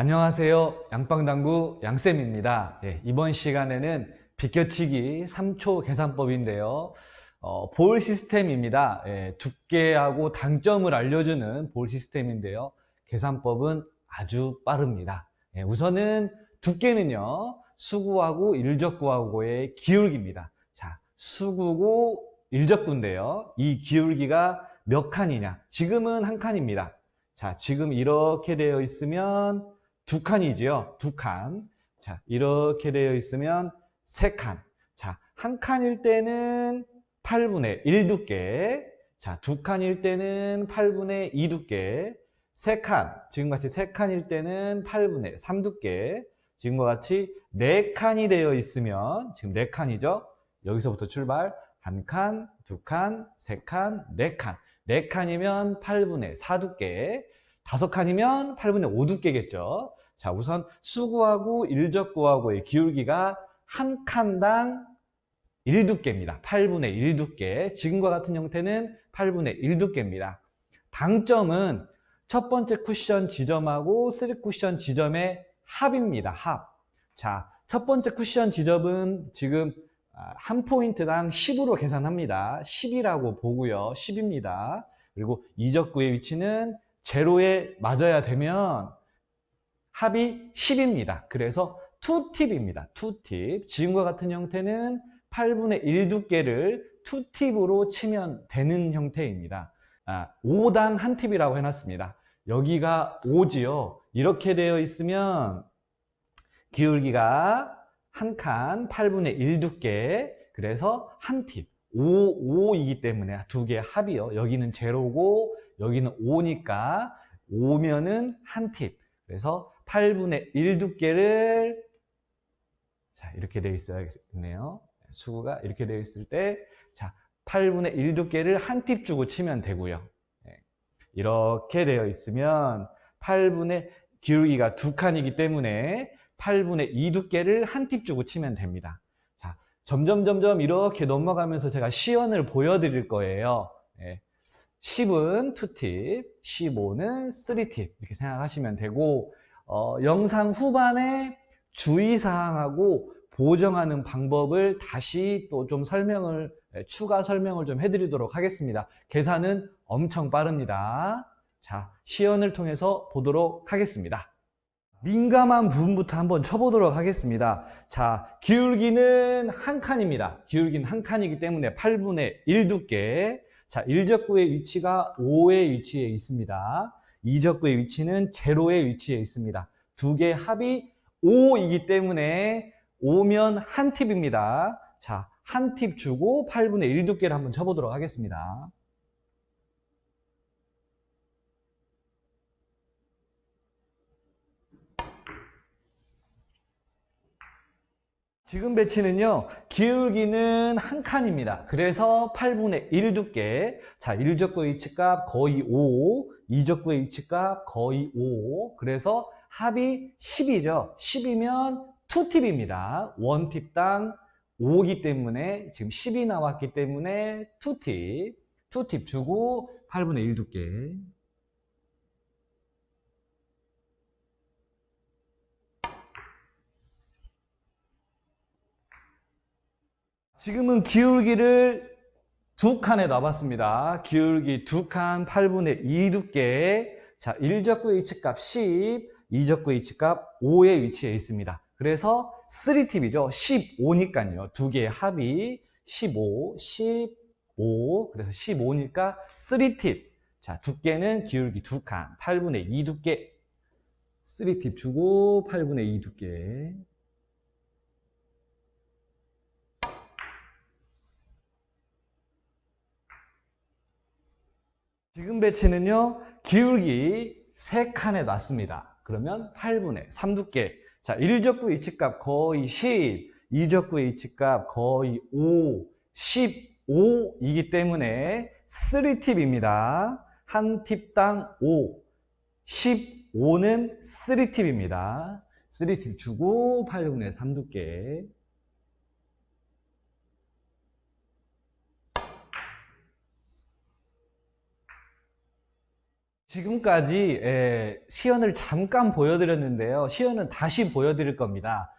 안녕하세요. 양빵당구 양쌤입니다. 이번 시간에는 비껴치기 3초 계산법인데요. 볼 시스템입니다. 두께하고 당점을 알려주는 볼 시스템인데요. 계산법은 아주 빠릅니다. 우선은 두께는요, 수구하고 일적구하고의 기울기입니다. 자, 수구고 일적구인데요. 이 기울기가 몇 칸이냐? 지금은 한 칸입니다. 자, 지금 이렇게 되어 있으면 두 칸이지요. 두 칸. 자, 이렇게 되어 있으면 세 칸. 자, 한 칸일 때는 8분의 1 두께. 자, 두 칸일 때는 8분의 2 두께. 세 칸. 지금같이 세 칸일 때는 8분의 3 두께. 지금과 같이 네 칸이 되어 있으면, 지금 네 칸이죠. 여기서부터 출발. 한 칸, 두 칸, 세 칸, 네 칸. 네 칸이면 8분의 4 두께. 다섯 칸이면 8분의 5 두께겠죠. 자, 우선 수구하고 일적구하고의 기울기가 한 칸당 1 두께입니다. 8분의 1 두께. 지금과 같은 형태는 8분의 1 두께입니다. 당점은 첫 번째 쿠션 지점하고 3쿠션 지점의 합입니다. 합. 자, 첫 번째 쿠션 지점은 지금 한 포인트당 10으로 계산합니다. 10이라고 보고요. 10입니다. 그리고 이적구의 위치는 제로에 맞아야 되면 합이 10입니다. 그래서 2팁입니다. 2팁. 지금과 같은 형태는 8분의 1 두께를 2팁으로 치면 되는 형태입니다. 5당 한 팁이라고 해놨습니다. 여기가 5지요. 이렇게 되어 있으면 기울기가 한 칸 8분의 1 두께. 그래서 한 팁. 5이기 때문에 두 개의 합이요. 여기는 제로고 여기는 5니까 5면은 한 팁. 그래서 8분의 1 두께를, 자, 이렇게 되어 있어야겠네요. 수구가 이렇게 되어 있을 때, 자, 8분의 1 두께를 한 팁 주고 치면 되고요. 이렇게 되어 있으면 기울기가 두 칸이기 때문에 8분의 2 두께를 한 팁 주고 치면 됩니다. 자, 점점 이렇게 넘어가면서 제가 시연을 보여드릴 거예요. 10은 2팁, 15는 3팁 이렇게 생각하시면 되고, 영상 후반에 주의사항하고 보정하는 방법을 다시 또 좀 추가 설명을 좀 해드리도록 하겠습니다. 계산은 엄청 빠릅니다. 자, 시연을 통해서 보도록 하겠습니다. 민감한 부분부터 한번 쳐보도록 하겠습니다. 자, 기울기는 한 칸입니다. 기울기는 한 칸이기 때문에 8분의 1 두께. 자, 일적구의 위치가 5의 위치에 있습니다. 이적구의 위치는 제로의 위치에 있습니다. 두 개의 합이 5이기 때문에 5면 한 팁입니다. 자, 한 팁 주고 8분의 1 두께를 한번 쳐보도록 하겠습니다. 지금 배치는요, 기울기는 한 칸입니다. 그래서 8분의 1 두께. 자, 1적구의 위치값 거의 5, 2적구의 위치값 거의 5. 그래서 합이 10이죠. 10이면 2팁입니다. 1팁당 5기 때문에 지금 10이 나왔기 때문에 2팁. 2팁 주고 8분의 1 두께. 지금은 기울기를 두 칸에 놔봤습니다. 기울기 두 칸 8분의 2 두께. 자, 1적구의 위치값 10, 2적구의 위치값 5의 위치에 있습니다. 그래서 3팁이죠. 15니까요. 두 개의 합이 15, 15. 그래서 15니까 3팁. 자, 두께는 기울기 두 칸 8분의 2 두께. 3팁 주고 8분의 2 두께. 지금 배치는요, 기울기 3칸에 놨습니다. 그러면 8분의 3 두께. 자, 1적구 위치값 거의 10, 2적구의 위치값 거의 5, 15이기 때문에 3팁입니다. 한 팁당 5, 15는 3팁입니다. 3팁 주고 8분의 3 두께. 지금까지 시연을 잠깐 보여드렸는데요. 시연은 다시 보여드릴 겁니다.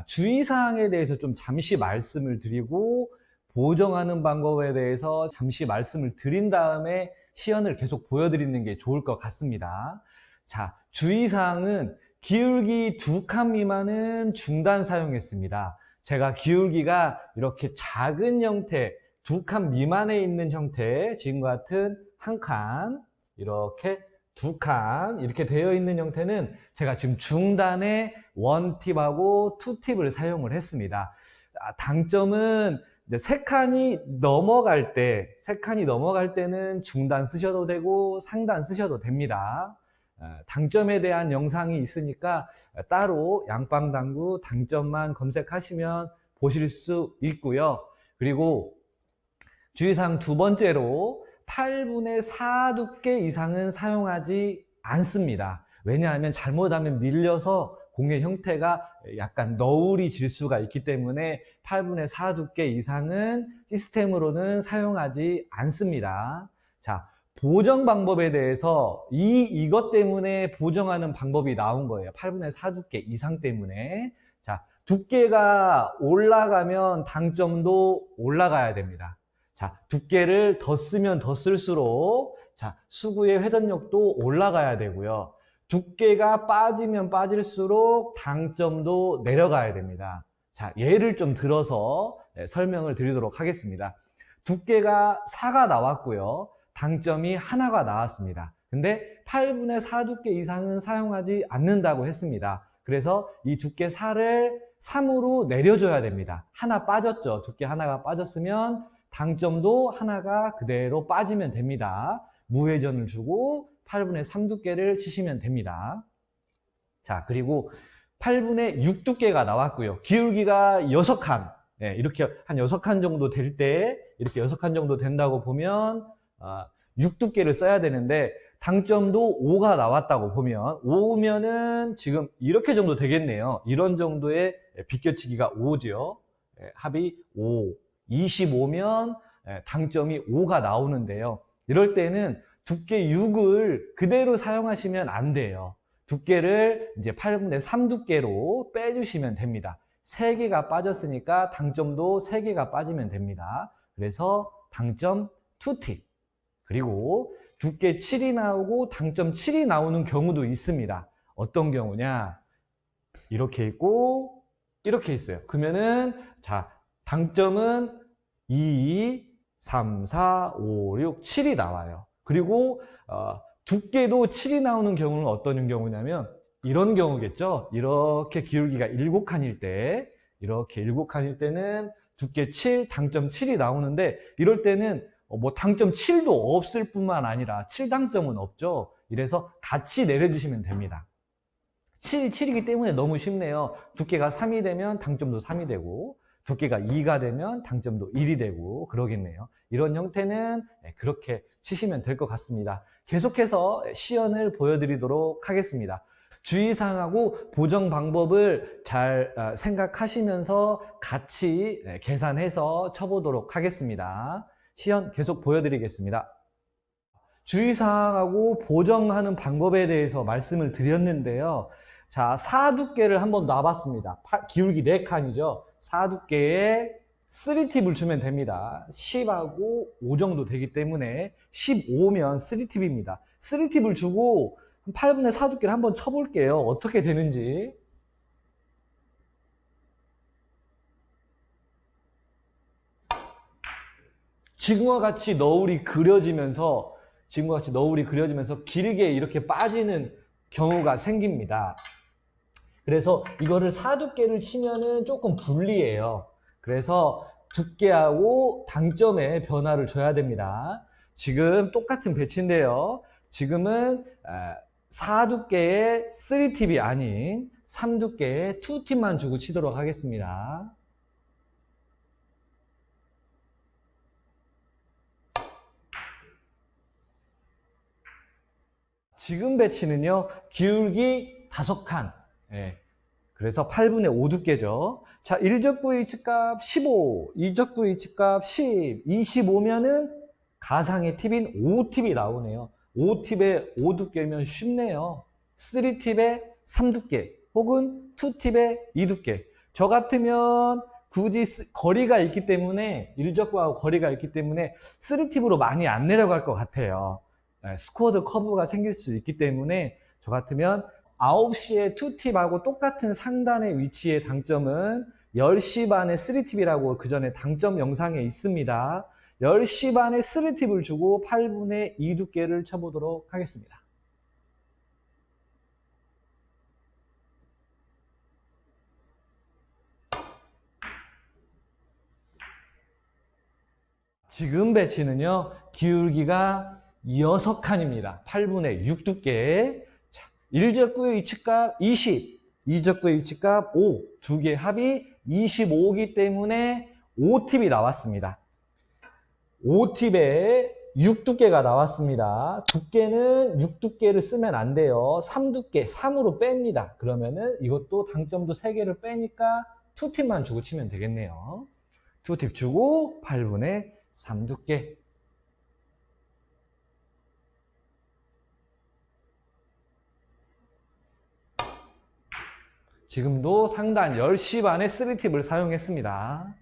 주의사항에 대해서 좀 잠시 말씀을 드리고 보정하는 방법에 대해서 잠시 말씀을 드린 다음에 시연을 계속 보여드리는 게 좋을 것 같습니다. 자, 주의사항은 기울기 2칸 미만은 중단 사용했습니다. 제가 기울기가 이렇게 작은 형태, 2칸 미만에 있는 형태, 지금과 같은 1칸, 이렇게 2칸 이렇게 되어 있는 형태는 제가 지금 중단에 1팁하고 2팁을 사용을 했습니다. 단점은 3칸이 넘어갈 때는 중단 쓰셔도 되고 상단 쓰셔도 됩니다. 당점에 대한 영상이 있으니까 따로 양방당구 당점만 검색하시면 보실 수 있고요. 그리고 주의사항 두 번째로 8분의 4 두께 이상은 사용하지 않습니다. 왜냐하면 잘못하면 밀려서 공의 형태가 약간 너울이 질 수가 있기 때문에 8분의 4 두께 이상은 시스템으로는 사용하지 않습니다. 자, 보정 방법에 대해서 이것 때문에 보정하는 방법이 나온 거예요. 8분의 4 두께 이상 때문에. 자, 두께가 올라가면 당점도 올라가야 됩니다. 자, 두께를 더 쓰면 더 쓸수록 자, 수구의 회전력도 올라가야 되고요. 두께가 빠지면 빠질수록 당점도 내려가야 됩니다. 자, 예를 좀 들어서 설명을 드리도록 하겠습니다. 두께가 4가 나왔고요. 당점이 하나가 나왔습니다. 근데 8분의 4 두께 이상은 사용하지 않는다고 했습니다. 그래서 이 두께 4를 3으로 내려줘야 됩니다. 하나 빠졌죠. 두께 하나가 빠졌으면 당점도 하나가 그대로 빠지면 됩니다. 무회전을 주고 8분의 3 두께를 치시면 됩니다. 자, 그리고 8분의 6 두께가 나왔고요. 기울기가 6칸. 이렇게 한 6칸 정도 될 때, 이렇게 6칸 정도 된다고 보면 6 두께를 써야 되는데 당점도 5가 나왔다고 보면 5면은 지금 이렇게 정도 되겠네요. 이런 정도의 비껴치기가 5죠. 합이 5. 25면 당점이 5가 나오는데요. 이럴 때는 두께 6을 그대로 사용하시면 안 돼요. 두께를 이제 8분의 3 두께로 빼주시면 됩니다. 3개가 빠졌으니까 당점도 3개가 빠지면 됩니다. 그래서 당점 2팁. 그리고 두께 7이 나오고 당점 7이 나오는 경우도 있습니다. 어떤 경우냐? 이렇게 있고 이렇게 있어요. 그러면은 자, 당점은 2, 3, 4, 5, 6, 7이 나와요. 그리고 두께도 7이 나오는 경우는 어떤 경우냐면 이런 경우겠죠. 이렇게 기울기가 7칸일 때, 이렇게 7칸일 때는 두께 7, 당점 7이 나오는데 이럴 때는 뭐 당점 7도 없을 뿐만 아니라 7당점은 없죠. 이래서 같이 내려주시면 됩니다. 7이기 때문에 너무 쉽네요. 두께가 3이 되면 당점도 3이 되고 두께가 2가 되면 당점도 1이 되고 그러겠네요. 이런 형태는 그렇게 치시면 될 것 같습니다. 계속해서 시연을 보여드리도록 하겠습니다. 주의사항하고 보정 방법을 잘 생각하시면서 같이 계산해서 쳐보도록 하겠습니다. 시연 계속 보여드리겠습니다. 주의사항하고 보정하는 방법에 대해서 말씀을 드렸는데요. 자, 4 두께를 한번 놔봤습니다. 기울기 4칸이죠. 4 두께에 3팁을 주면 됩니다. 10하고 5 정도 되기 때문에 15면 3팁입니다. 3팁을 주고 8분의 4 두께를 한번 쳐볼게요. 어떻게 되는지. 지금과 같이 너울이 그려지면서 길게 이렇게 빠지는 경우가 생깁니다. 그래서 이거를 4 두께를 치면은 조금 불리해요. 그래서 두께하고 당점에 변화를 줘야 됩니다. 지금 똑같은 배치인데요. 지금은 4 두께의 3팁이 아닌 3 두께의 2팁만 주고 치도록 하겠습니다. 지금 배치는요, 기울기 5칸. 그래서 8분의 5 두께죠. 자, 1적구 H값 15, 2적구 H값 10, 25면은 가상의 팁인 5팁이 나오네요. 5팁에 5두께면 쉽네요. 3팁에 3두께 혹은 2팁에 2두께. 저 같으면 굳이 거리가 있기 때문에, 일적구하고 거리가 있기 때문에 3팁으로 많이 안 내려갈 것 같아요. 스쿼드 커브가 생길 수 있기 때문에 저 같으면 9시에 2팁하고 똑같은 상단의 위치의 당점은 10시 반에 3팁이라고 그 전에 당점 영상에 있습니다. 10시 반에 3팁을 주고 8분의 2 두께를 쳐보도록 하겠습니다. 지금 배치는요, 기울기가 6칸입니다. 8분의 6 두께. 자, 1적구의 위치값 20, 2적구의 위치값 5, 두 개 합이 25이기 때문에 5팁이 나왔습니다. 5팁에 6두께가 나왔습니다. 두께는 6두께를 쓰면 안 돼요. 3두께, 3으로 뺍니다. 그러면은 이것도 당점도 3개를 빼니까 2팁만 주고 치면 되겠네요. 2팁 주고 8분의 3두께. 지금도 상단 10시 반에 3팁을 사용했습니다.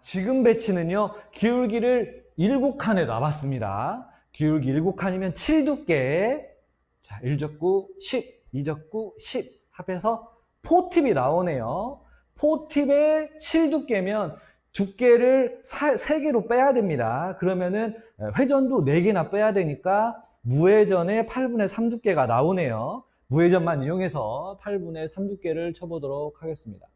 지금 배치는요, 기울기를 7칸에 놔봤습니다. 기울기 7칸이면 7두께. 자, 1적구 10, 2적구 10 합해서 4팁이 나오네요. 4팁에 7두께면 두께를 3개로 빼야 됩니다. 그러면은 회전도 4개나 빼야 되니까 무회전에 8분의 3두께가 나오네요. 무회전만 이용해서 8분의 3두께를 쳐보도록 하겠습니다.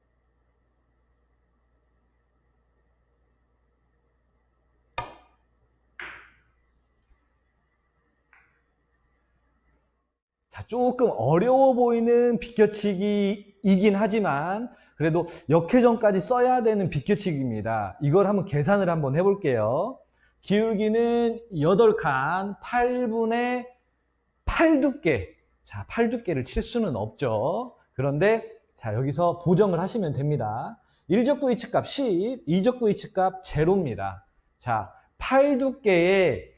자, 조금 어려워 보이는 비껴치기이긴 하지만 그래도 역회전까지 써야 되는 비껴치기입니다. 이걸 한번 계산을 한번 해볼게요. 기울기는 8칸, 8분의 8두께. 자, 8두께를 칠 수는 없죠. 그런데 자, 여기서 보정을 하시면 됩니다. 1적구 위치값 10, 2적구 위치값 제로입니다. 자, 8두께에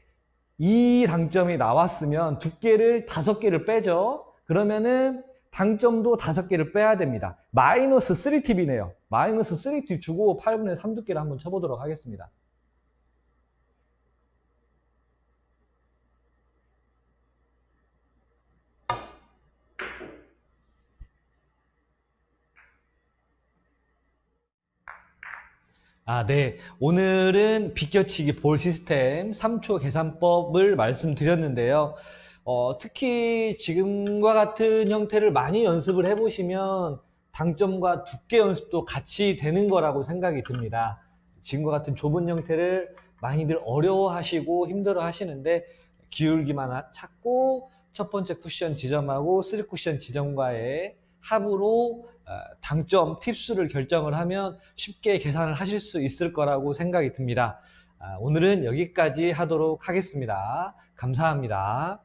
이 당점이 나왔으면 두께를 5개를 빼죠. 그러면은 당점도 5개를 빼야 됩니다. 마이너스 3팁이네요. 마이너스 3팁 주고 8분의 3 두께를 한번 쳐보도록 하겠습니다. 네. 오늘은 비껴치기 볼 시스템 3초 계산법을 말씀드렸는데요. 특히 지금과 같은 형태를 많이 연습을 해보시면 당점과 두께 연습도 같이 되는 거라고 생각이 듭니다. 지금과 같은 좁은 형태를 많이들 어려워하시고 힘들어 하시는데 기울기만 찾고 첫 번째 쿠션 지점하고 3쿠션 지점과의 합으로 당점 팁수를 결정을 하면 쉽게 계산을 하실 수 있을 거라고 생각이 듭니다. 오늘은 여기까지 하도록 하겠습니다. 감사합니다.